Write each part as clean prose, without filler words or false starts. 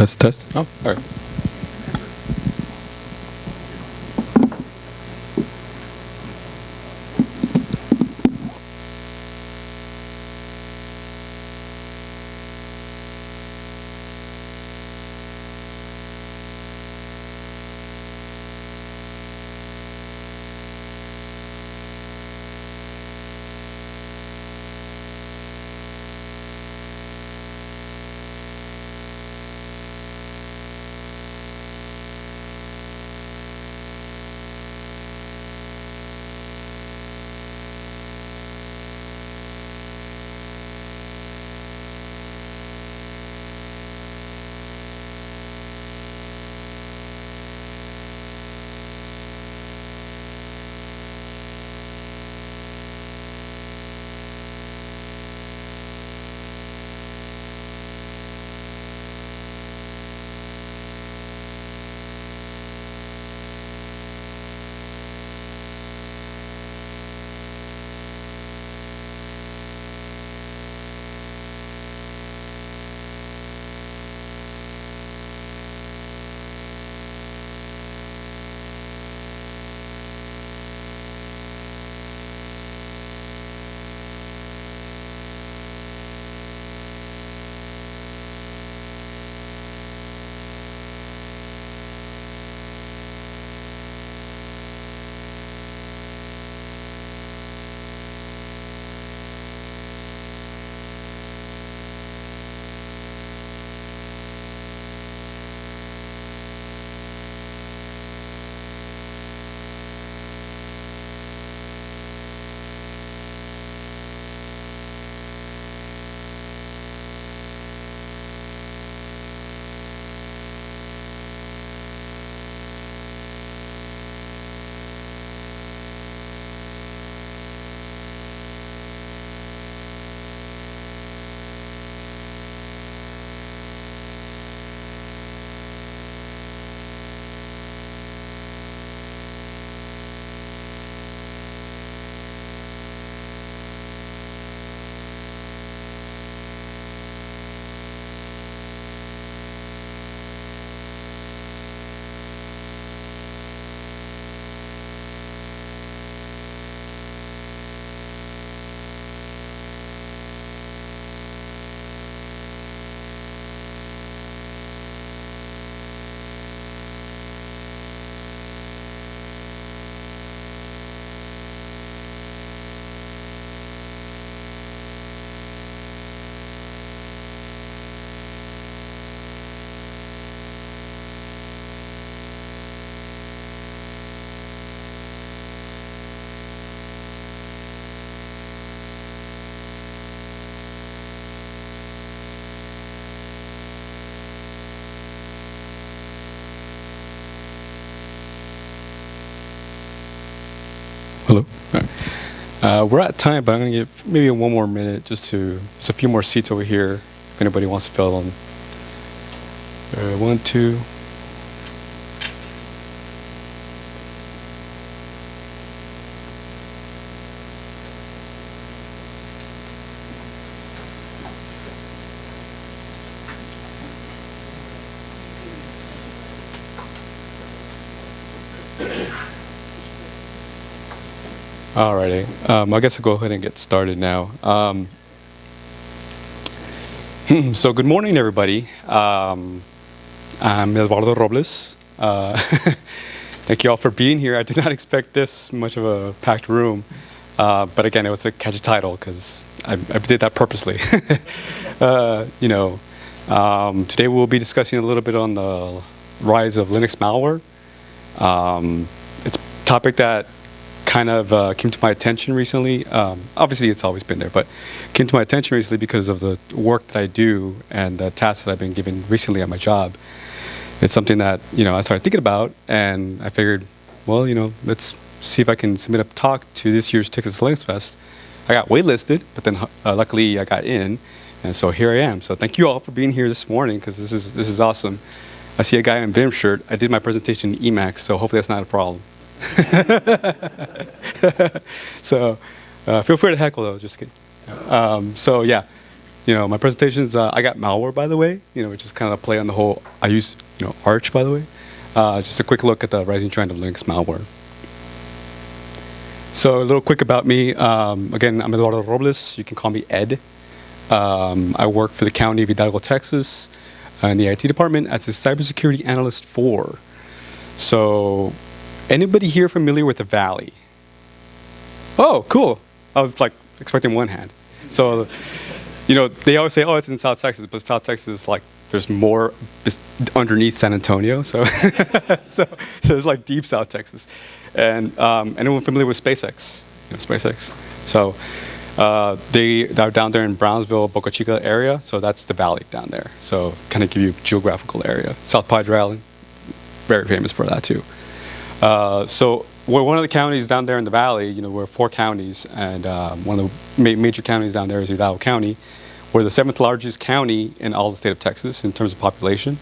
Test, test. Oh, all right. Hello. All right. We're at time, but I'm going to give maybe one more minute just a few more seats over here if anybody wants to fill in. 1, 2. Alrighty. I guess I'll go ahead and get started now. So good morning, everybody. I'm Eduardo Robles. Thank you all for being here. I did not expect this much of a packed room. But again, it was a catchy title because I did that purposely. Today we'll be discussing a little bit on the rise of Linux malware. It's a topic that kind of came to my attention recently. Obviously, it's always been there, but came to my attention recently because of the work that I do and the tasks that I've been given recently at my job. It's something that I started thinking about, and I figured, well, let's see if I can submit a talk to this year's Texas Linux Fest. I got waitlisted, but then luckily I got in, and so here I am. So thank you all for being here this morning because this is awesome. I see a guy in Vim shirt. I did my presentation in Emacs, so hopefully that's not a problem. So feel free to heckle though, just kidding. So yeah, My presentations, I got malware, by the way, which is kind of a play on the whole, I use, Arch, by the way. Just a quick look at the rising trend of Linux malware. So a little quick about me. Again, I'm Eduardo Robles. You can call me Ed. I work for the county of Hidalgo, Texas, in the IT department as a cybersecurity analyst 4. So anybody here familiar with the Valley? Oh, cool. I was like expecting one hand. So, they always say, oh, it's in South Texas, but South Texas is like, there's more underneath San Antonio. So, so there's like deep South Texas. And anyone familiar with SpaceX? SpaceX. So they're down there in Brownsville, Boca Chica area. So that's the valley down there. So kind of give you a geographical area. South Padre Island, very famous for that too. So we're one of the counties down there in the valley. We're 4 counties, and one of the major counties down there is Hidalgo County. We're the 7th largest county in all the state of Texas in terms of population.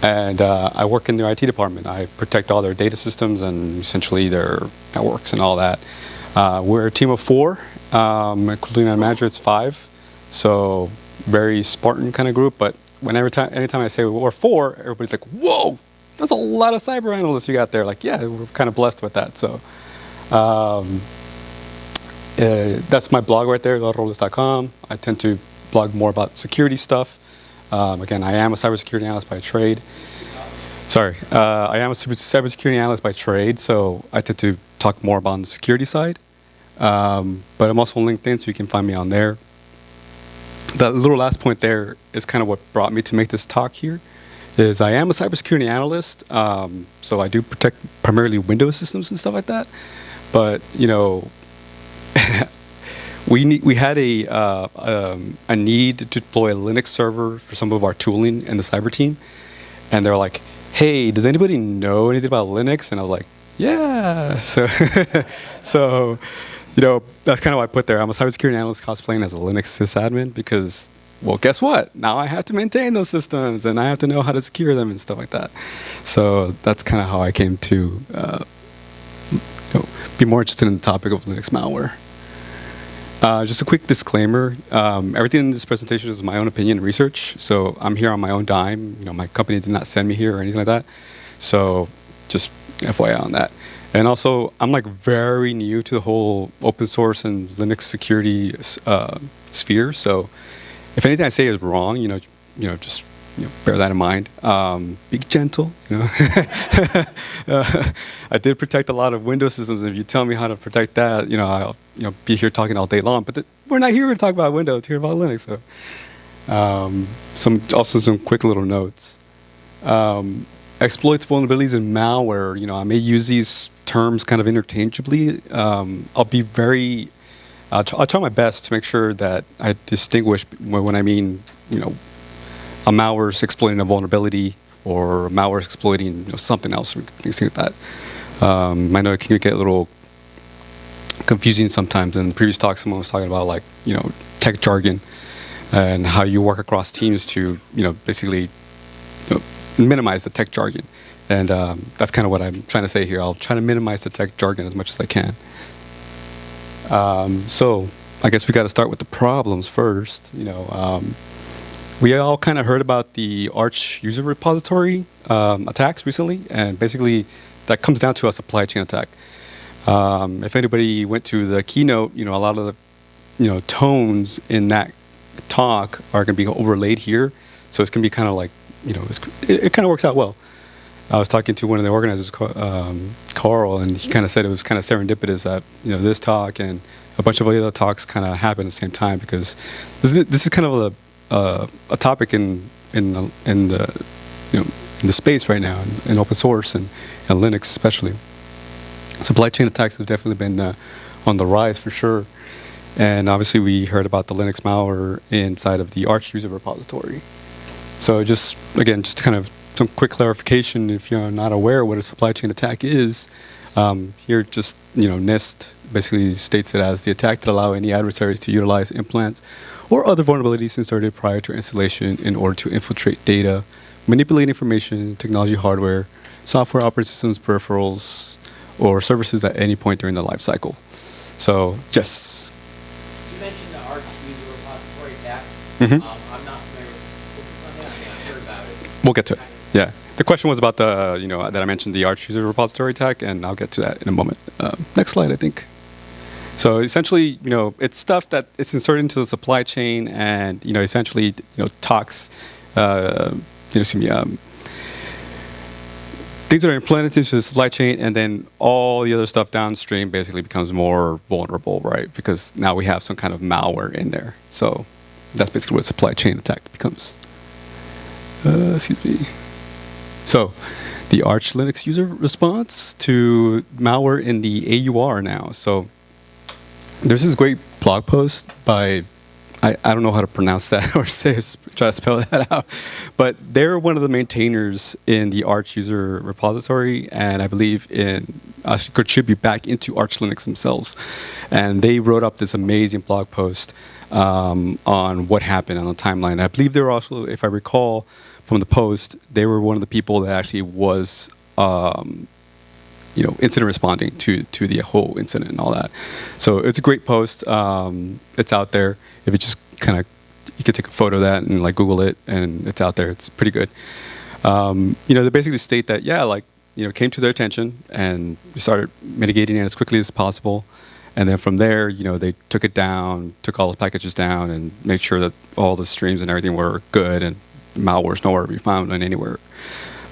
And I work in their IT department. I protect all their data systems and essentially their networks and all that. We're a team of 4, including our manager, it's 5. So very Spartan kind of group. But anytime I say we're 4, everybody's like, whoa, that's a lot of cyber analysts you got there. Like, yeah, we're kind of blessed with that. So that's my blog right there, eduardoRobles.com. I tend to blog more about security stuff. Again, I am a cybersecurity analyst by trade. I am a cybersecurity analyst by trade, so I tend to talk more about the security side. But I'm also on LinkedIn, so you can find me on there. That little last point there is kind of what brought me to make this talk here. Is I am a cybersecurity analyst, so I do protect primarily Windows systems and stuff like that. But we had a need to deploy a Linux server for some of our tooling in the cyber team, and they're like, "Hey, does anybody know anything about Linux?" And I was like, "Yeah." So, that's kind of what I put there. I'm a cybersecurity analyst cosplaying as a Linux sysadmin because, well, guess what? Now I have to maintain those systems and I have to know how to secure them and stuff like that. So that's kind of how I came to be more interested in the topic of Linux malware. Just a quick disclaimer, everything in this presentation is my own opinion and research, so I'm here on my own dime. My company did not send me here or anything like that, so just FYI on that. And also, I'm like very new to the whole open source and Linux security sphere, so if anything I say is wrong, just bear that in mind. Be gentle. I did protect a lot of Windows systems. And if you tell me how to protect that, I'll be here talking all day long. But we're not here to talk about Windows. Here about Linux. So some quick little notes. Exploits, vulnerabilities, and malware. I may use these terms kind of interchangeably. I'll try my best to make sure that I distinguish when I mean, a malware is exploiting a vulnerability or a malware is exploiting something else or things like that. I know it can get a little confusing sometimes. In the previous talk, someone was talking about tech jargon and how you work across teams to basically minimize the tech jargon. And that's kind of what I'm trying to say here. I'll try to minimize the tech jargon as much as I can. So I guess we got to start with the problems first. We all kind of heard about the Arch user repository attacks recently, and basically that comes down to a supply chain attack. If anybody went to the keynote, a lot of the tones in that talk are going to be overlaid here, so it's going to be kind of like it kind of works out well. I was talking to one of the organizers, Carl, and he kind of said it was kind of serendipitous that this talk and a bunch of other talks kind of happen at the same time, because this is kind of a topic in the space right now in open source and Linux especially. Supply chain attacks have definitely been on the rise for sure, and obviously we heard about the Linux malware inside of the Arch user repository. So just kind of some quick clarification if you're not aware what a supply chain attack is. Here just NIST basically states it as the attack that allow any adversaries to utilize implants or other vulnerabilities inserted prior to installation in order to infiltrate data, manipulate information, technology, hardware, software, operating systems, peripherals, or services at any point during the life cycle. So, yes. You mentioned the Arch user repository. That attack. Mhm. I'm not familiar with the specifics on it. I mean, I've heard about it. We'll get to it. Yeah. The question was about the, that I mentioned the Arch user repository attack, and I'll get to that in a moment. Next slide, I think. So essentially, it's stuff that it's inserted into the supply chain, and essentially, talks, excuse me, things that are implemented into the supply chain, and then all the other stuff downstream basically becomes more vulnerable, right? Because now we have some kind of malware in there. So that's basically what supply chain attack becomes. Excuse me. So the Arch Linux user response to malware in the AUR now. So there's this great blog post by, I don't know how to pronounce that or try to spell that out, but they're one of the maintainers in the Arch user repository, and I believe actually contribute back into Arch Linux themselves. And they wrote up this amazing blog post on what happened on the timeline. I believe they were also, if I recall from the post, they were one of the people that actually was incident responding to the whole incident and all that. So it's a great post. It's out there. If it just kind of, you could take a photo of that and like Google it, and it's out there. It's pretty good. They basically state that, it came to their attention, and we started mitigating it as quickly as possible. And then from there, they took it down, took all the packages down, and made sure that all the streams and everything were good, and malware's nowhere to be found and anywhere.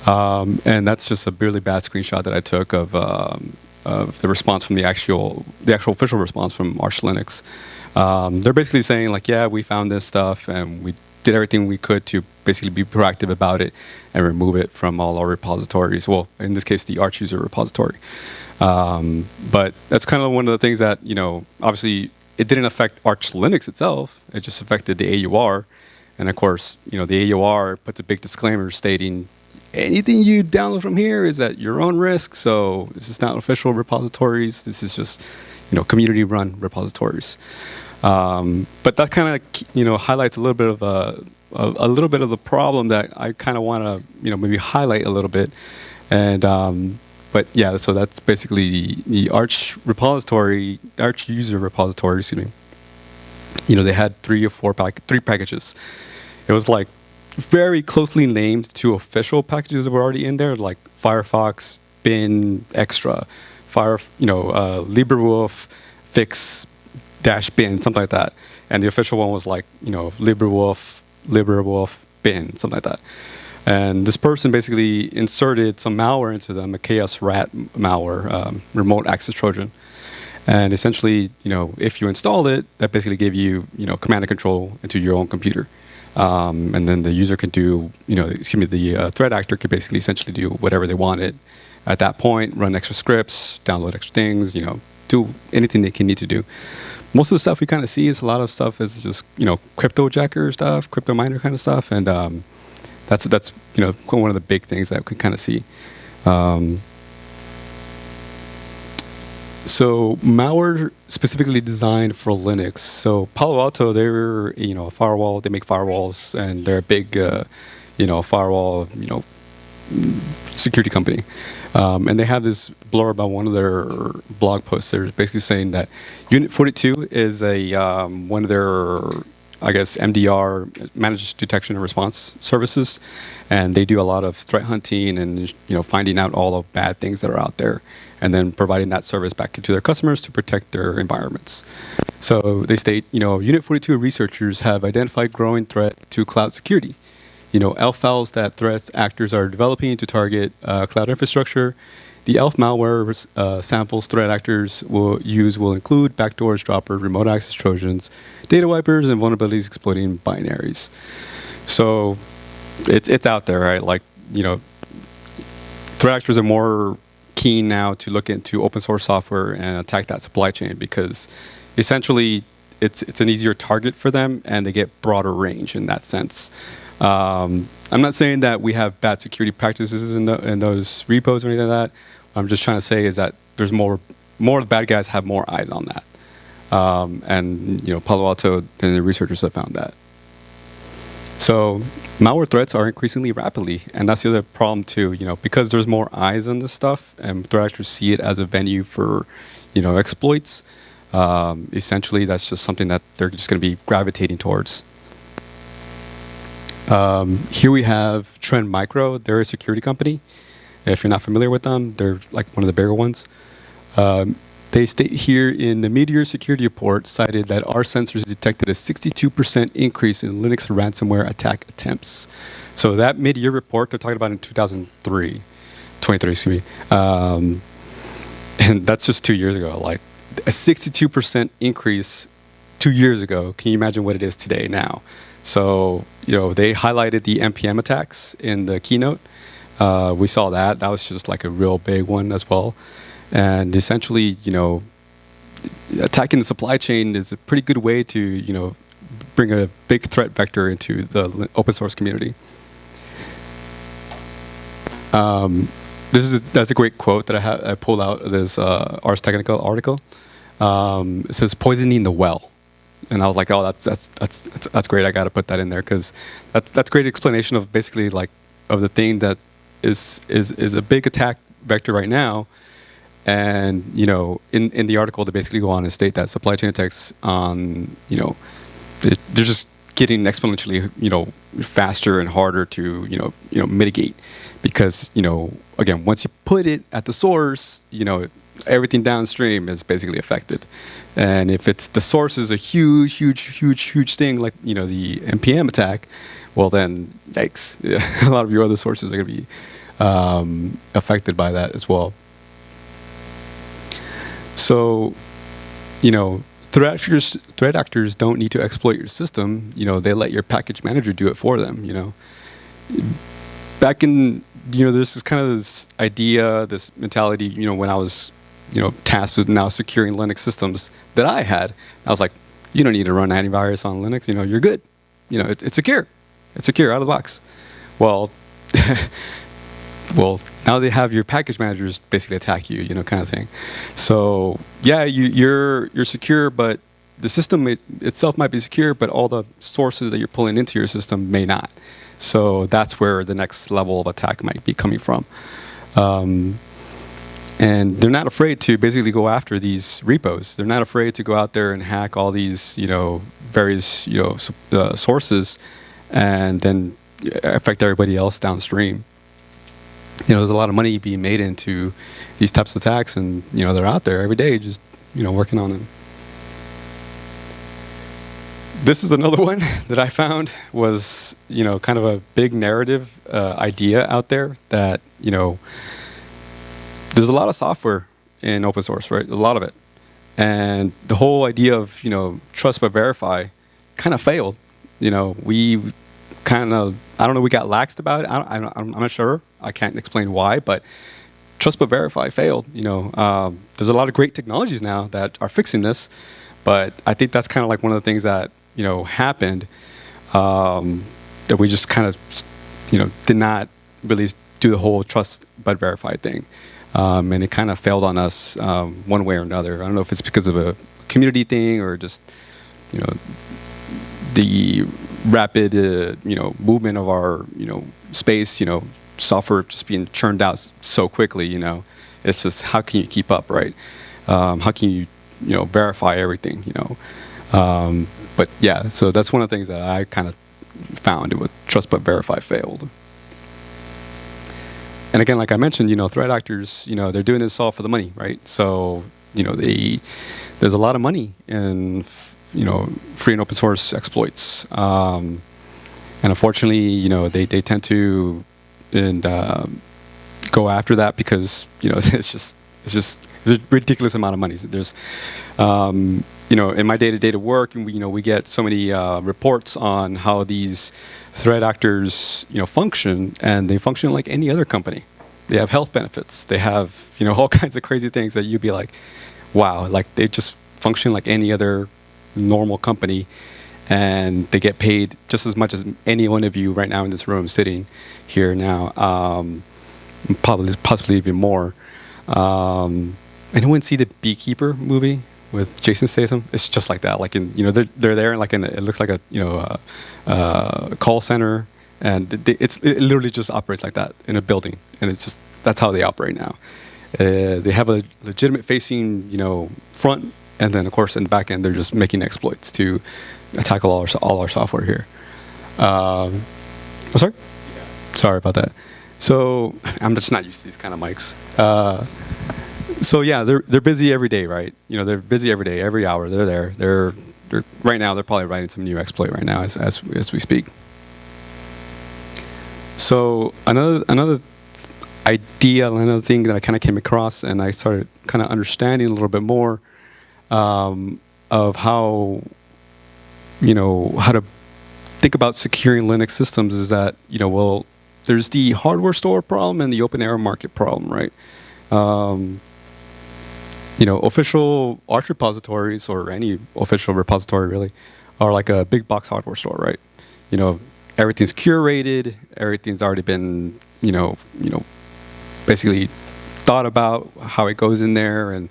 And that's just a really bad screenshot that I took of the response from the actual official response from Arch Linux. They're basically saying we found this stuff and we did everything we could to basically be proactive about it and remove it from all our repositories. Well, in this case, the Arch user repository. But that's kind of one of the things that, obviously it didn't affect Arch Linux itself. It just affected the AUR. And of course, the AUR puts a big disclaimer stating anything you download from here is at your own risk. So this is not official repositories. This is just, community-run repositories. But that kind of, highlights a little bit of the problem that I kind of want to, maybe highlight a little bit. And but yeah, so that's basically the Arch repository, Arch user repository. Excuse me. They had three packages. It was like very closely named to official packages that were already in there, like Firefox, bin, extra, LibreWolf, fix, -bin, something like that. And the official one was like, LibreWolf, bin, something like that. And this person basically inserted some malware into them, a chaos rat malware, remote access Trojan. And essentially, if you installed it, that basically gave you, command and control into your own computer. And then the user could do, the threat actor could basically essentially do whatever they wanted at that point, run extra scripts, download extra things, do anything they can need to do. Most of the stuff we kind of see is a lot of stuff is just, crypto jacker stuff, crypto miner kind of stuff. And that's one of the big things that we can kind of see. So malware specifically designed for Linux. So Palo Alto, they're a firewall. They make firewalls, and they're a big firewall security company. And they have this blurb on one of their blog posts. They're basically saying that Unit 42 is one of their, I guess, MDR, managed detection and response services, and they do a lot of threat hunting and finding out all the bad things that are out there, and then providing that service back to their customers to protect their environments. So they state, Unit 42 researchers have identified growing threat to cloud security. ELF files that threat actors are developing to target cloud infrastructure. The ELF malware samples threat actors will include backdoors, droppers, remote access Trojans, data wipers, and vulnerabilities exploiting binaries. So it's out there, right? Threat actors are more keen now to look into open source software and attack that supply chain because essentially it's an easier target for them and they get broader range in that sense. I'm not saying that we have bad security practices in those repos or anything like that. What I'm just trying to say is that there's more of the bad guys have more eyes on that. And Palo Alto and the researchers have found that. So malware threats are increasingly rapidly, and that's the other problem too. Because there's more eyes on this stuff, and threat actors see it as a venue for, exploits. Essentially, that's just something that they're just going to be gravitating towards. Here we have Trend Micro. They're a security company. If you're not familiar with them, they're like one of the bigger ones. They state here in the mid-year security report cited that our sensors detected a 62% increase in Linux ransomware attack attempts. So that mid-year report, they're talking about in 2003, 23, excuse me. And that's just 2 years ago. Like a 62% increase 2 years ago. Can you imagine what it is today now? So, they highlighted the NPM attacks in the keynote. We saw that. That was just like a real big one as well. And essentially, attacking the supply chain is a pretty good way to, bring a big threat vector into the open source community. That's a great quote that I pulled out of this Ars Technica article. It says poisoning the well. And I was like, oh, that's great. I got to put that in there because that's great explanation of basically like of the thing that is a big attack vector right now. And in the article, they basically go on and state that supply chain attacks on they're just getting exponentially faster and harder to mitigate because again, once you put it at the source, everything downstream is basically affected. And if it's the source is a huge thing like the NPM attack, well then yikes, a lot of your other sources are going to be affected by that as well. So, threat actors don't need to exploit your system. They let your package manager do it for them. Back in there's this idea, this mentality. When I was tasked with now securing Linux systems that I had, I was like, you don't need to run antivirus on Linux. You're good. It's secure. It's secure out of the box. Well. Well, now they have your package managers basically attack you, kind of thing. So yeah, you're secure, but the system itself might be secure, but all the sources that you're pulling into your system may not. So that's where the next level of attack might be coming from. And they're not afraid to basically go after these repos. They're not afraid to go out there and hack all these, various, sources, and then affect everybody else downstream. There's a lot of money being made into these types of attacks, and they're out there every day, just working on them. This is another one that I found was kind of a big narrative idea out there that there's a lot of software in open source, right? A lot of it, and the whole idea of trust but verify kind of failed. We kind of, I don't know, we got laxed about it. I'm not sure. I can't explain why, but trust but verify failed. There's a lot of great technologies now that are fixing this, but I think that's kind of like one of the things that happened that we just kind of did not really do the whole trust but verify thing, and it kind of failed on us one way or another. I don't know if it's because of a community thing or just the rapid movement of our space, software just being churned out so quickly. It's just, how can you keep up, right? How can you verify everything? But yeah, so that's one of the things that I kind of found with trust but verify failed. And again, like I mentioned, threat actors, they're doing this all for the money, right? So there's a lot of money in free and open source exploits, and unfortunately, they tend to go after that because it's just a ridiculous amount of money. There's in my day-to-day work, and we get so many reports on how these threat actors function, and they function like any other company. They have health benefits. They have all kinds of crazy things that you'd be like, wow, like they just function like any other normal company, and they get paid just as much as any one of you right now in this room sitting here now, possibly even more. Anyone see the Beekeeper movie with Jason Statham? It's just like that. Like they're there like it looks like a call center, and it literally just operates like that in a building, and it's just, that's how they operate now. They have a legitimate facing front. And then, of course, in the back end, they're just making exploits to tackle all our software here. Oh, sorry? Yeah. Sorry about that. So I'm just not used to these kind of mics. So yeah, they're busy every day, right? You know, they're busy every day, every hour. They're there. They're right now. They're probably writing some new exploit right now as we speak. So another idea, another thing that I kind of came across, and I started kind of understanding a little bit more of how how to think about securing Linux systems is that well, there's the hardware store problem and the open air market problem, right? Official Arch repositories or any official repository really are like a big box hardware store, right? Everything's curated, everything's already been, basically thought about how it goes in there, and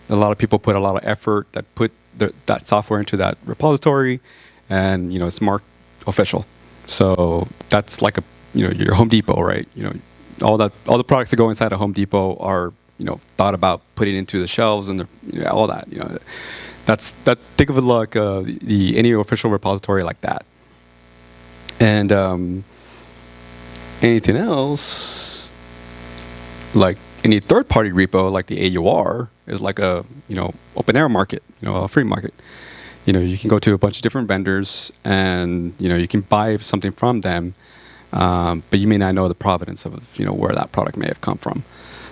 a lot of people put a lot of effort that put that software into that repository, and it's marked official. So that's like your Home Depot, right? All the products that go inside a Home Depot are thought about putting into the shelves and all that. Think of it like the any official repository like that. And anything else, like any third-party repo, like the AUR, is like a open air market, a free market. You can go to a bunch of different vendors, and you can buy something from them, but you may not know the provenance of where that product may have come from.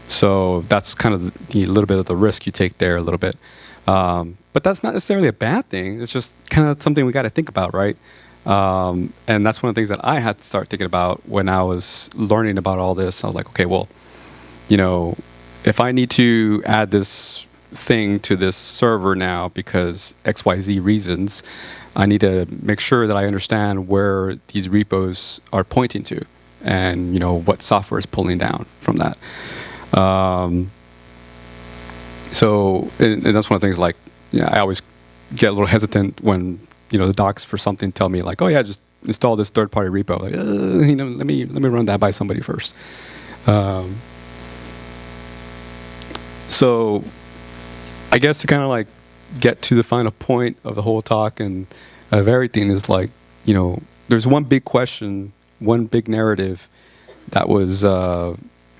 So that's kind of the little bit of the risk you take there a little bit. But that's not necessarily a bad thing. It's just kind of something we got to think about, right? And that's one of the things that I had to start thinking about when I was learning about all this. I was like, okay, well, if I need to add this thing to this server now because XYZ reasons, I need to make sure that I understand where these repos are pointing to and, what software is pulling down from that. So that's one of the things, like, I always get a little hesitant when, the docs for something tell me like, oh yeah, just install this third-party repo. Like, let me run that by somebody first. So I guess to kind of like get to the final point of the whole talk and of everything is like, there's one big question, one big narrative that was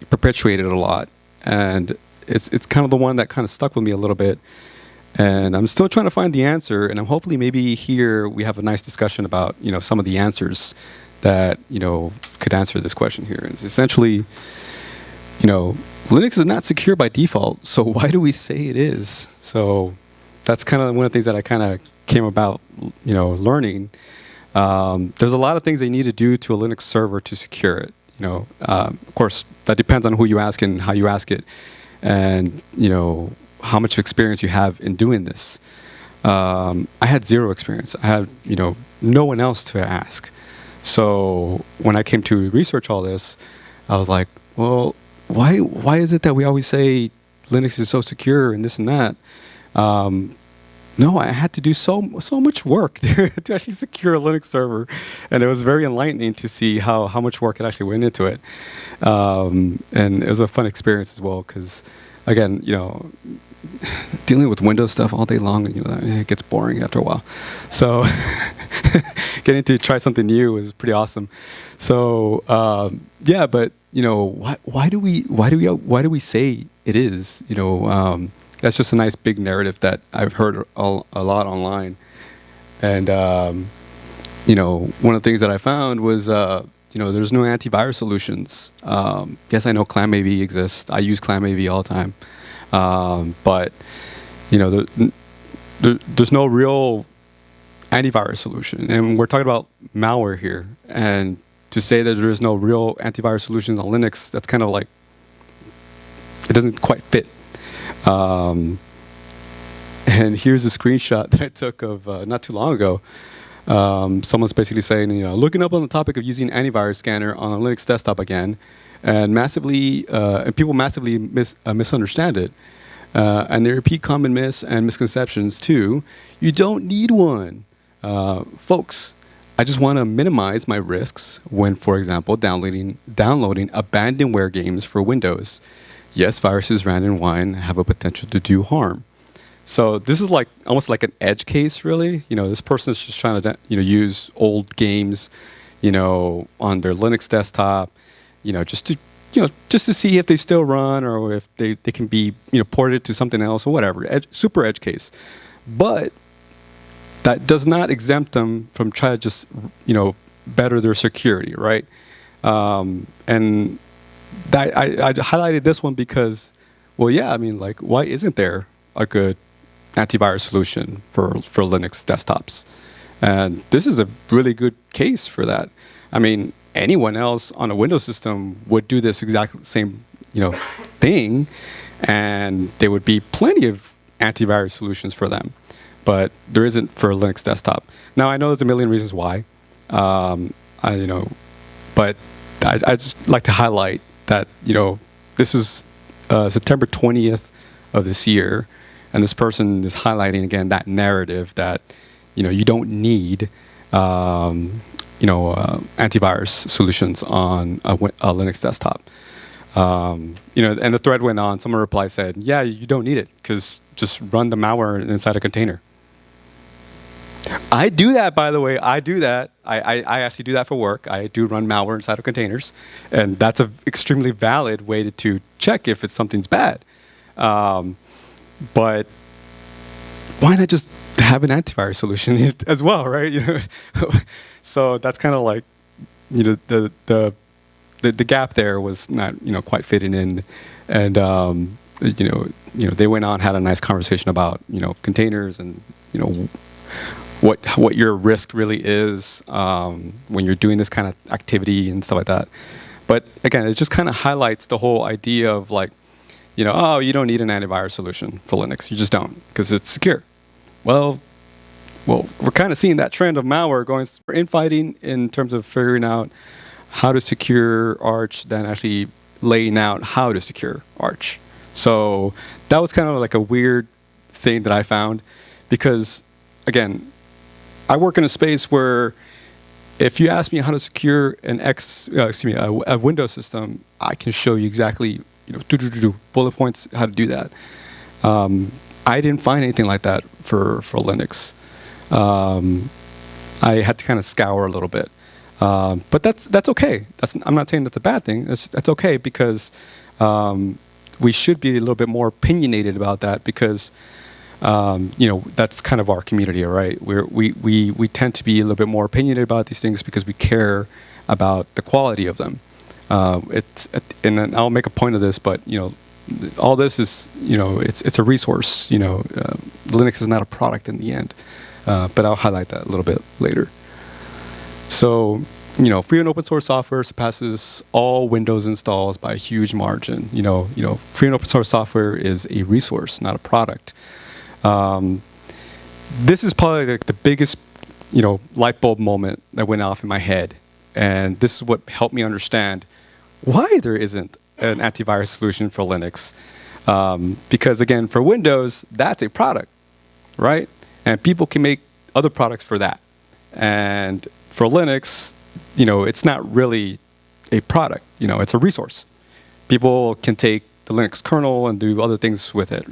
perpetuated a lot, and it's kind of the one that kind of stuck with me a little bit, and I'm still trying to find the answer, and I'm hopefully maybe here we have a nice discussion about some of the answers that could answer this question here. It's essentially, Linux is not secure by default, so why do we say it is? So that's kind of one of the things that I kind of came about learning. There's a lot of things they need to do to a Linux server to secure it. Of course, that depends on who you ask and how you ask it, and how much experience you have in doing this. I had zero experience. I had no one else to ask. So when I came to research all this, I was like, well, why is it that we always say Linux is so secure and this and that? No, I had to do so much work to actually secure a Linux server, and it was very enlightening to see how much work it actually went into it. And it was a fun experience as well, because again, dealing with Windows stuff all day long, it gets boring after a while. So getting to try something new was pretty awesome. So yeah, but why do we say it is? That's just a nice big narrative that I've heard a lot online. And one of the things that I found was there's no antivirus solutions. Yes, I know ClamAV exists. I use ClamAV all the time. But there's no real antivirus solution, and we're talking about malware here. And to say that there is no real antivirus solutions on Linux, that's kind of like, it doesn't quite fit. And here's a screenshot that I took of not too long ago. Someone's basically saying, looking up on the topic of using antivirus scanner on a Linux desktop again, and people massively misunderstand it. And they repeat common myths and misconceptions too. You don't need one. Folks, I just want to minimize my risks when, for example, downloading abandonware games for Windows. Yes, viruses ran in wine have a potential to do harm. So this is like almost like an edge case, really. This person is just trying to use old games, on their Linux desktop, just to see if they still run or if they can be, ported to something else or whatever, super edge case. But that does not exempt them from trying to just, better their security, right? And that I highlighted this one because, well, yeah, I mean, like, why isn't there a good antivirus solution for Linux desktops? And this is a really good case for that. I mean, anyone else on a Windows system would do this exact same, thing, and there would be plenty of antivirus solutions for them. But there isn't for a Linux desktop. Now, I know there's a million reasons why, but I just like to highlight that, this was September 20th of this year, and this person is highlighting again that narrative that, you don't need, antivirus solutions on a Linux desktop. And the thread went on. Someone replied, said, yeah, you don't need it because just run the malware inside a container. I do that, by the way. I do that. I actually do that for work. I do run malware inside of containers, and that's an extremely valid way to check if something's bad. But why not just have an antivirus solution as well, right? So that's kind of like, the gap there was not, quite fitting in, and they went on, had a nice conversation about, containers and, what your risk really is when you're doing this kind of activity and stuff like that. But again, it just kind of highlights the whole idea of like, oh, you don't need an antivirus solution for Linux. You just don't, because it's secure. Well, we're kind of seeing that trend of malware going infighting in terms of figuring out how to secure Arch than actually laying out how to secure Arch. So that was kind of like a weird thing that I found, because again, I work in a space where if you ask me how to secure a Windows system, I can show you exactly, bullet points how to do that. I didn't find anything like that for Linux. I had to kind of scour a little bit, but that's okay. I'm not saying that's a bad thing. That's okay, because we should be a little bit more opinionated about that, because that's kind of our community, right? We tend to be a little bit more opinionated about these things because we care about the quality of them. And I'll make a point of this, but all this is, it's a resource. Linux is not a product in the end, but I'll highlight that a little bit later. So, free and open source software surpasses all Windows installs by a huge margin. Free and open source software is a resource, not a product. This is probably like the biggest, light bulb moment that went off in my head, and this is what helped me understand why there isn't an antivirus solution for Linux. Because again, for Windows, that's a product, right? And people can make other products for that. And for Linux, it's not really a product. It's a resource. People can take the Linux kernel and do other things with it.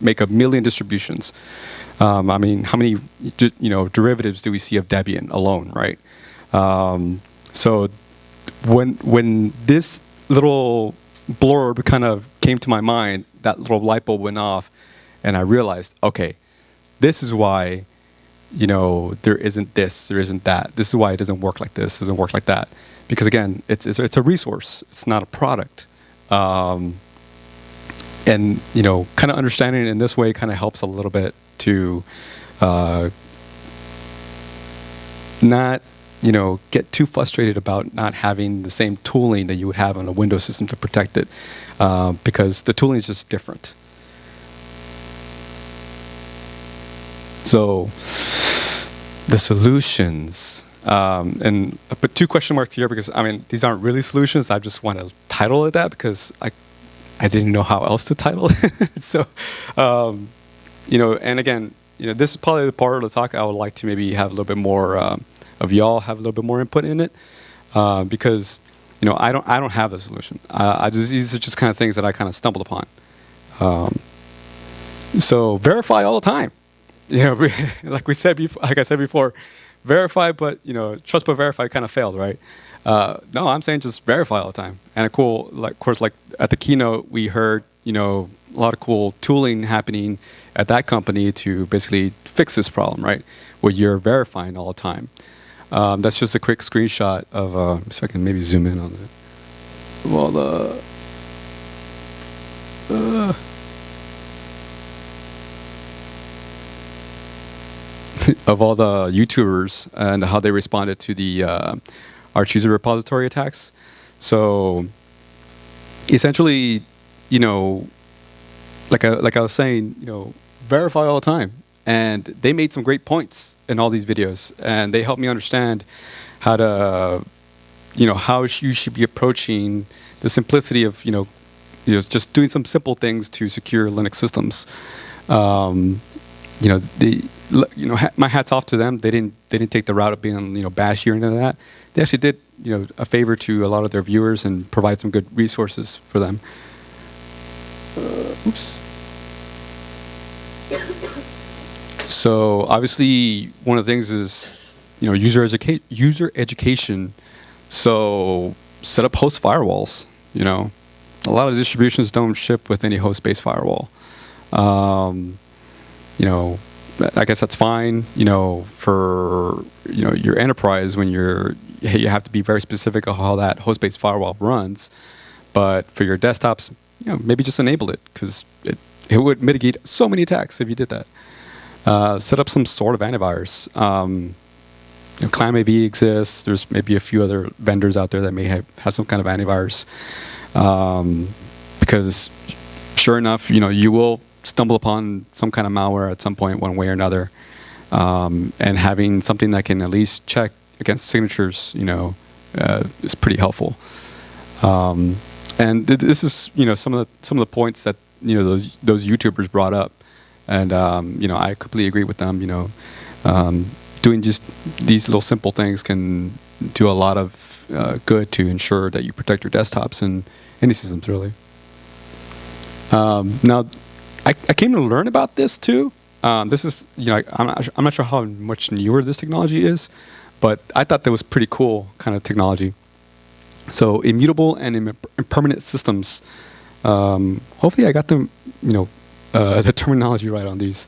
Make a million distributions. I mean, how many derivatives do we see of Debian alone, right? So when this little blurb kind of came to my mind, that little light bulb went off, and I realized, okay, this is why there isn't this, there isn't that. This is why it doesn't work like this, doesn't work like that. Because again, it's a resource. It's not a product. And kind of understanding it in this way kind of helps a little bit to not get too frustrated about not having the same tooling that you would have on a Windows system to protect it, because the tooling is just different. So the solutions, and I put 2 question marks here because these aren't really solutions. I just want to title it that because I didn't know how else to title it. So, and again, this is probably the part of the talk I would like to maybe have a little bit more of y'all have a little bit more input in it, because I don't have a solution. These are just kind of things that I kind of stumbled upon. So verify all the time. Like I said before, verify, but trust but verify kind of failed, right? No, I'm saying just verify all the time. And a cool, like, of course, like at the keynote, we heard a lot of cool tooling happening at that company to basically fix this problem, right? Where you're verifying all the time. That's just a quick screenshot of. So I can maybe zoom in on it. Well, of all the YouTubers and how they responded to the Arch user repository attacks. So essentially, like I was saying, verify all the time. And they made some great points in all these videos, and they helped me understand how to, how you should be approaching the simplicity of, just doing some simple things to secure Linux systems. My hats off to them. They didn't take the route of being, bashy or anything like that. They actually did, a favor to a lot of their viewers and provide some good resources for them. Oops. So obviously, one of the things is, user education. So set up host firewalls. A lot of distributions don't ship with any host-based firewall. I guess that's fine. For your enterprise when you have to be very specific of how that host-based firewall runs. But for your desktops, maybe just enable it because it would mitigate so many attacks if you did that. Set up some sort of antivirus. ClamAV exists. There's maybe a few other vendors out there that may have some kind of antivirus. Because sure enough, you will stumble upon some kind of malware at some point, one way or another. And having something that can at least check against signatures, is pretty helpful. And this is, some of the points that those YouTubers brought up. And, I completely agree with them. Doing just these little simple things can do a lot of good to ensure that you protect your desktops and any systems, really. Now, I came to learn about this, too. This is, I'm not sure how much newer this technology is, but I thought that was pretty cool kind of technology. So immutable and impermanent systems. Hopefully I got the terminology right on these.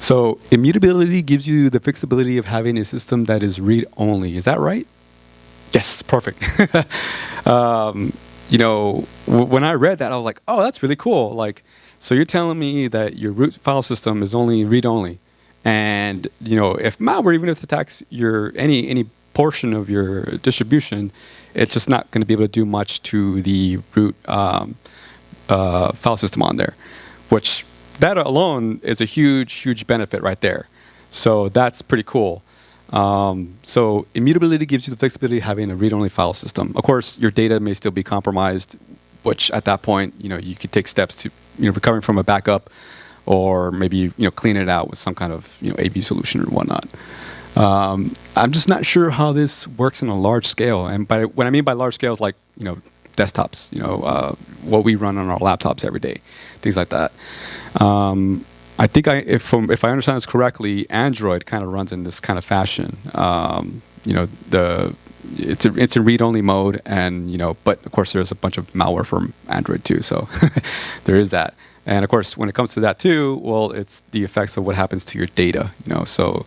So immutability gives you the fixability of having a system that is read-only. Is that right? Yes, perfect. When I read that, I was like, oh, that's really cool. Like, so you're telling me that your root file system is only read-only. And, if malware, even if it attacks any portion of your distribution, it's just not going to be able to do much to the root file system on there, which that alone is a huge benefit right there. So that's pretty cool. So immutability gives you the flexibility of having a read-only file system. Of course, your data may still be compromised, which at that point, you could take steps to, recovering from a backup, or maybe clean it out with some kind of AV solution or whatnot. I'm just not sure how this works on a large scale. And what I mean by large scale is like desktops, what we run on our laptops every day, things like that. I think if I understand this correctly, Android kind of runs in this kind of fashion. It's in read-only mode, and but of course there's a bunch of malware from Android too, so there is that. And of course, when it comes to that too, well, it's the effects of what happens to your data. So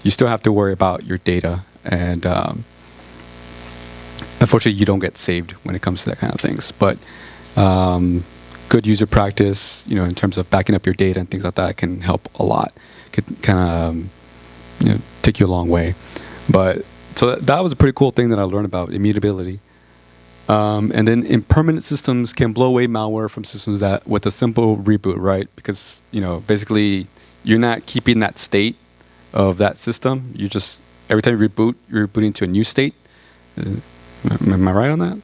you still have to worry about your data, and unfortunately, you don't get saved when it comes to that kind of things. But good user practice, in terms of backing up your data and things like that, can help a lot. Could kind of, take you a long way. But so that was a pretty cool thing that I learned about immutability. And then impermanent systems can blow away malware from systems that with a simple reboot, right? Because basically you're not keeping that state of that system. You just every time you reboot, you're rebooting to a new state. Am I right on that?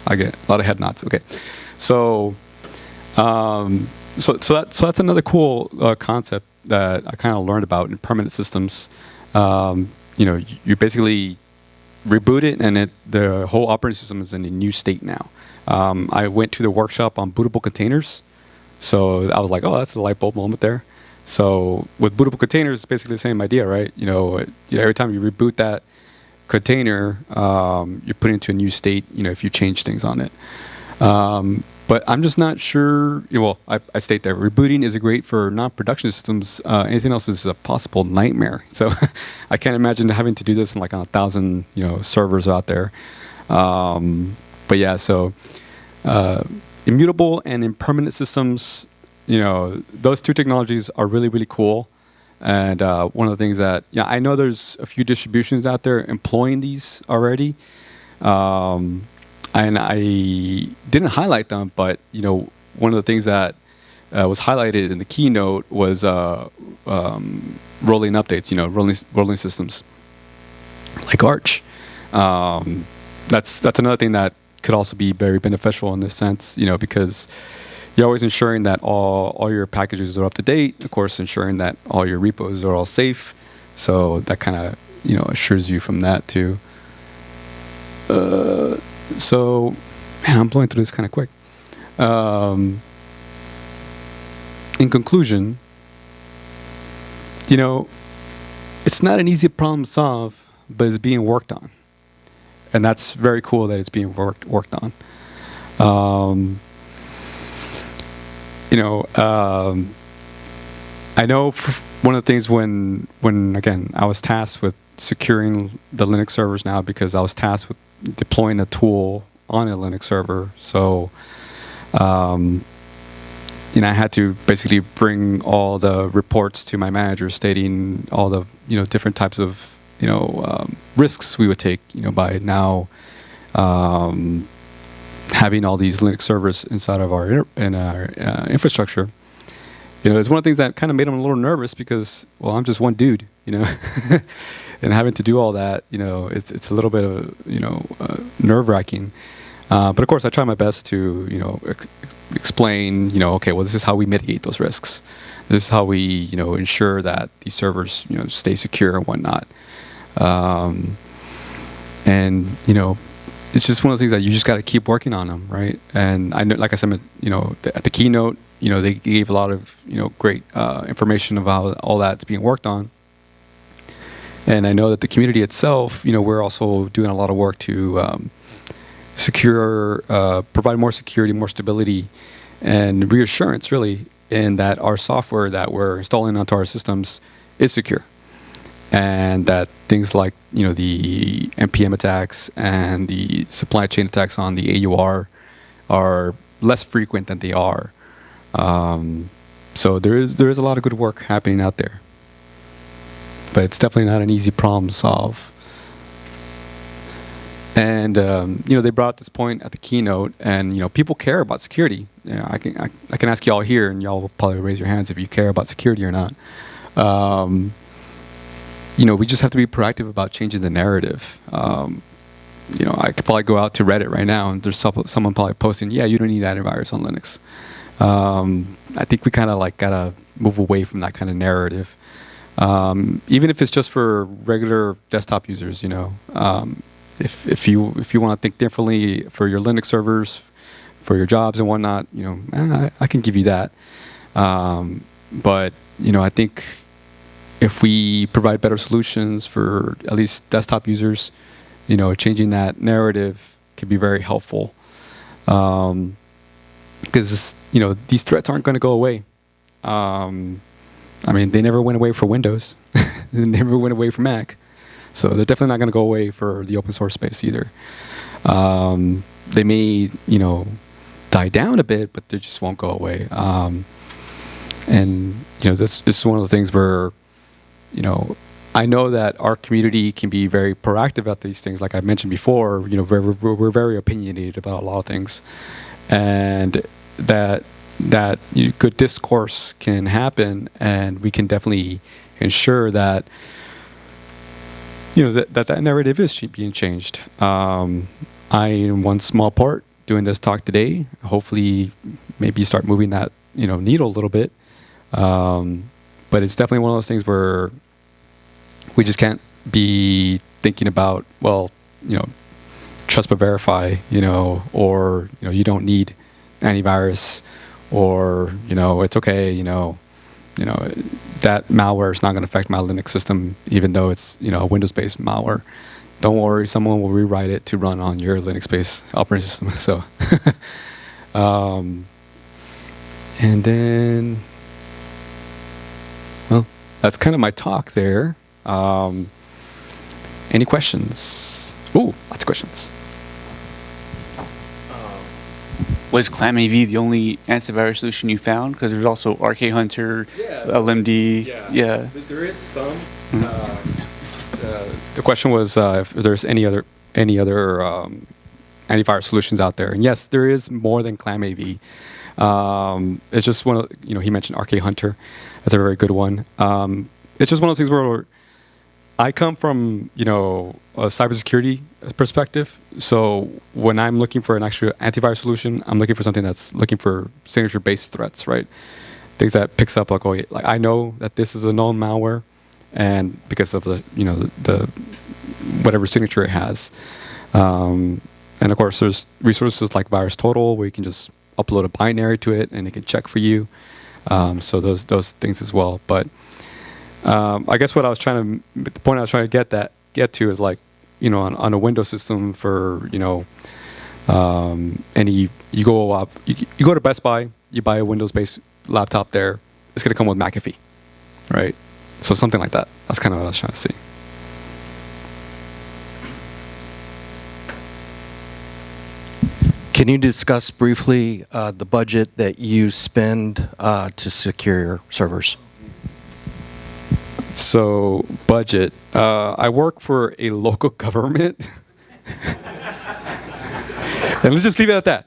I get a lot of head nods. Okay, so that's another cool concept that I kind of learned about in permanent systems. You basically reboot it, and the whole operating system is in a new state now. I went to the workshop on bootable containers, so I was like, oh, that's a light bulb moment there. So with bootable containers, it's basically the same idea, right? Every time you reboot that container, you put it into a new state, if you change things on it. But I'm just not sure. Well, I state that rebooting is great for non-production systems. Anything else is a possible nightmare. So I can't imagine having to do this on 1,000 servers out there. But yeah, so immutable and impermanent systems, those two technologies are really, really cool. And one of the things that I know there's a few distributions out there employing these already. And I didn't highlight them, but one of the things that was highlighted in the keynote was rolling updates, rolling systems like Arch. That's another thing that could also be very beneficial in this sense, because you're always ensuring that all your packages are up to date. Of course, ensuring that all your repos are all safe. So that kind of assures you from that too. So, man, I'm blowing through this kind of quick. In conclusion, it's not an easy problem to solve, but it's being worked on. And that's very cool that it's being worked on. I know one of the things when again, I was tasked with securing the Linux servers now because I was tasked with deploying a tool on a Linux server. So, I had to basically bring all the reports to my manager stating all the, different types of, risks we would take, by now having all these Linux servers inside of our infrastructure. It's one of the things that kind of made him a little nervous because, well, I'm just one dude, and having to do all that, it's a little bit of, nerve-wracking. But of course, I try my best to, explain, okay, well, this is how we mitigate those risks. This is how we, ensure that these servers, stay secure and whatnot. And, it's just one of those things that you just got to keep working on them, right? And I know, like I said, at the keynote, they gave a lot of, great information about all that's being worked on. And I know that the community itself, we're also doing a lot of work to provide more security, more stability, and reassurance, really, in that our software that we're installing onto our systems is secure. And that things like, the NPM attacks and the supply chain attacks on the AUR are less frequent than they are. So there is a lot of good work happening out there. But it's definitely not an easy problem to solve. And they brought up this point at the keynote, and people care about security. I can ask you all here, and y'all will probably raise your hands if you care about security or not. We just have to be proactive about changing the narrative. I could probably go out to Reddit right now, and there's someone probably posting, "Yeah, you don't need antivirus on Linux." I think we kind of gotta move away from that kind of narrative. Even if it's just for regular desktop users, if you want to think differently for your Linux servers, for your jobs and whatnot, I can give you that. But I think if we provide better solutions for at least desktop users, changing that narrative can be very helpful. Because these threats aren't going to go away. They never went away for Windows. They never went away for Mac. So they're definitely not going to go away for the open source space either. They may, die down a bit, but they just won't go away. This is one of the things where, I know that our community can be very proactive about these things. Like I mentioned before, we're very opinionated about a lot of things, and that good discourse can happen, and we can definitely ensure that that narrative is being changed. I am one small part doing this talk today. Hopefully, maybe start moving that needle a little bit. But it's definitely one of those things where we just can't be thinking about, well, trust but verify, or you don't need antivirus, or it's okay, that malware is not going to affect my Linux system, even though it's a Windows-based malware. Don't worry, someone will rewrite it to run on your Linux-based operating system. So, and then, well, that's kind of my talk there. Any questions? Ooh, lots of questions. Was ClamAV the only antivirus solution you found? Because there's also RK Hunter, LMD. Yeah. There is some. The question was if there's any other antivirus solutions out there. And yes, there is more than ClamAV. It's just one of he mentioned RK Hunter. That's a very good one. It's just one of those things where I come from a cybersecurity perspective. So when I'm looking for an actual antivirus solution, I'm looking for something that's looking for signature-based threats, right? Things that picks up like I know that this is a known malware, and because of the the whatever signature it has, and of course there's resources like VirusTotal where you can just upload a binary to it and it can check for you. So those things as well. But I guess the point I was trying to get to is like on a Windows system for you go to Best Buy, you buy a Windows-based laptop there, it's going to come with McAfee, right? So something like that. That's kind of what I was trying to see. Can you discuss briefly the budget that you spend to secure your servers? So budget. I work for a local government. And let's just leave it at that.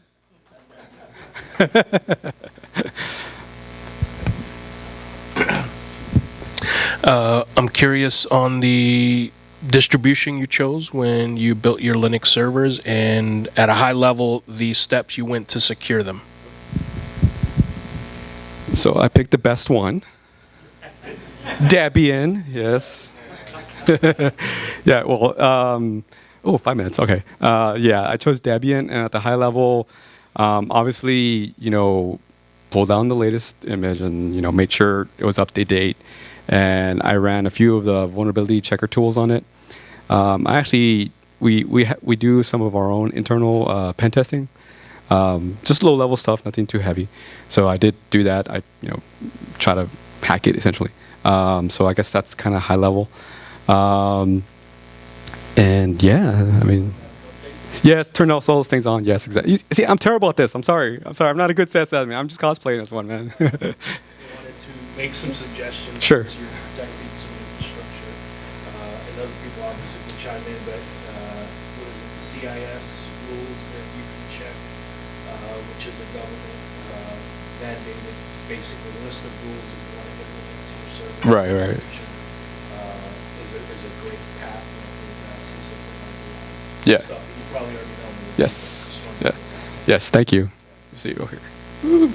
I'm curious on the distribution you chose when you built your Linux servers, and at a high level, the steps you went to secure them. So I picked the best one. Debian, yes. Yeah, well, 5 minutes, okay. I chose Debian, and at the high level, obviously, pulled down the latest image and, made sure it was up to date. And I ran a few of the vulnerability checker tools on it. We do some of our own internal pen testing, just low level stuff, nothing too heavy. So I did do that. I try to hack it essentially. So I guess that's kind of high level. And yeah, I mean, yes, turn all those things on. Yes, exactly. See, I'm terrible at this. I'm sorry. I'm not a good sysadmin. I'm just cosplaying as one, man. Make some suggestions. Sure. Since you're protecting some infrastructure, and other people obviously can chime in, but what is it, the CIS rules that you can check, which is a government mandated, basically list of rules if you want to get into your server. Right. Which, is a great path, and I think simplifies a lot of Yeah. stuff that you probably already know. Yes. Yeah. Yes. Thank you. See you over here. Woo.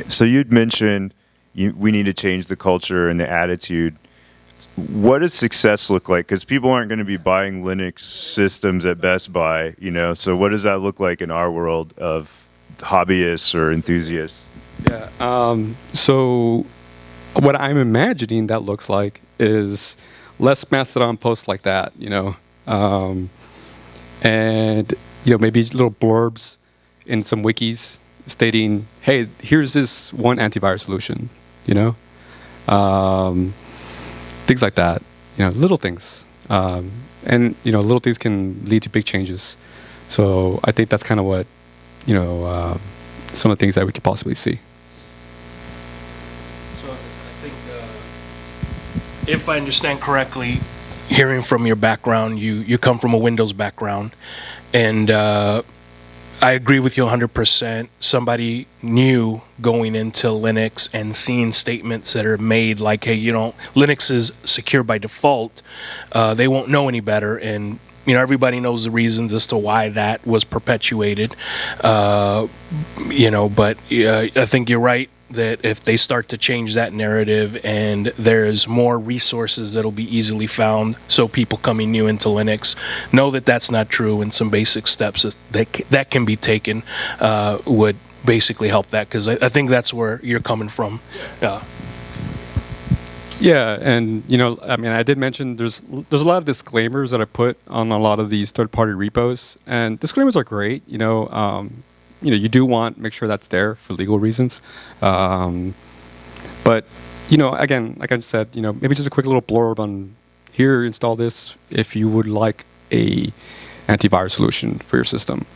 So you'd mentioned we need to change the culture and the attitude. What does success look like? Because people aren't going to be buying Linux systems at Best Buy, So what does that look like in our world of hobbyists or enthusiasts? Yeah. So what I'm imagining that looks like is less Mastodon posts like that, and maybe little blurbs in some wikis stating, hey, here's this one antivirus solution, things like that, little things. And, little things can lead to big changes. So I think that's kind of what, some of the things that we could possibly see. So I think, if I understand correctly, hearing from your background, you come from a Windows background, and I agree with you 100%. Somebody new going into Linux and seeing statements that are made like, hey, Linux is secure by default. They won't know any better. And, everybody knows the reasons as to why that was perpetuated. But I think you're right that if they start to change that narrative and there's more resources that'll be easily found, so people coming new into Linux know that that's not true, and some basic steps that can be taken would basically help that, because I think that's where you're coming from. Yeah. Yeah, and I mean, I did mention there's a lot of disclaimers that I put on a lot of these third-party repos, and disclaimers are great. You do want make sure that's there for legal reasons, but again, like I said, maybe just a quick little blurb on here. Install this if you would like a antivirus solution for your system.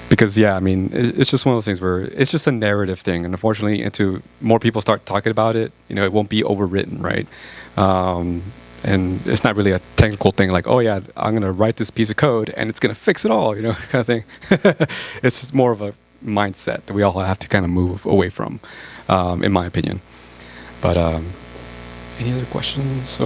Because I mean, it's just one of those things where it's just a narrative thing, and unfortunately, until more people start talking about it, it won't be overwritten, right? And it's not really a technical thing like, oh yeah, I'm gonna write this piece of code and it's gonna fix it all, kind of thing. It's just more of a mindset that we all have to kind of move away from, in my opinion. But any other questions?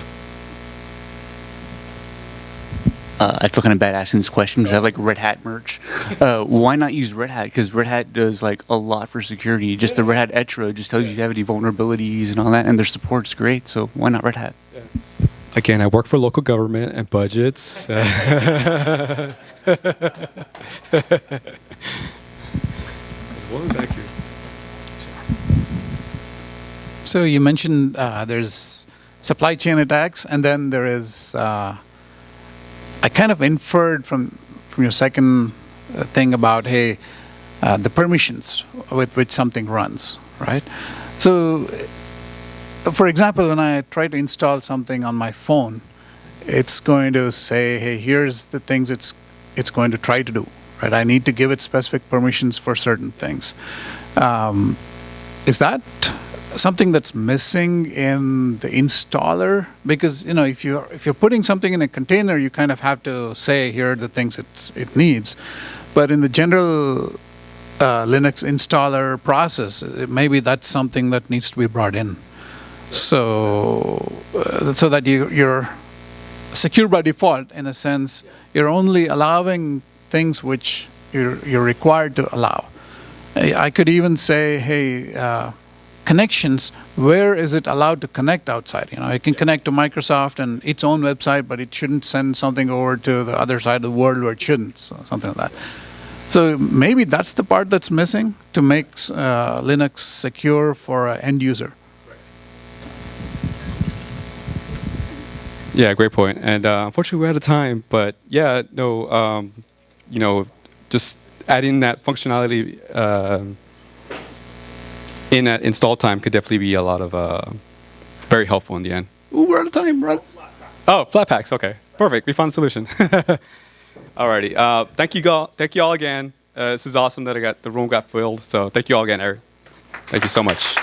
I feel kind of bad asking this question because I have like Red Hat merch. Why not use Red Hat? Because Red Hat does like a lot for security. Just the Red Hat Etra just tells you if you have any vulnerabilities and all that, and their support's great. So why not Red Hat? Yeah. Again, I work for local government and budgets. One back here. So you mentioned there's supply chain attacks, and then there is. I kind of inferred from your second thing about the permissions with which something runs, right? So, for example, when I try to install something on my phone, it's going to say, hey, here's the things it's going to try to do, right? I need to give it specific permissions for certain things. Is that something that's missing in the installer? Because if you're putting something in a container, you kind of have to say here are the things it needs. But in the general Linux installer process, maybe that's something that needs to be brought in. So that you're secure by default, in a sense. You're only allowing things which you're required to allow. I could even say, hey, connections, where is it allowed to connect outside? It can connect to Microsoft and its own website, but it shouldn't send something over to the other side of the world where it shouldn't, so something like that. So maybe that's the part that's missing to make Linux secure for an end user. Yeah, great point. And unfortunately, we're out of time. But yeah, no, just adding that functionality in that install time could definitely be a lot of very helpful in the end. Ooh, we're out of time, bro. Oh, flat packs. Okay, perfect. We found a solution. Alrighty. Thank you all again. This is awesome that the room got filled. So thank you all again, Eric. Thank you so much.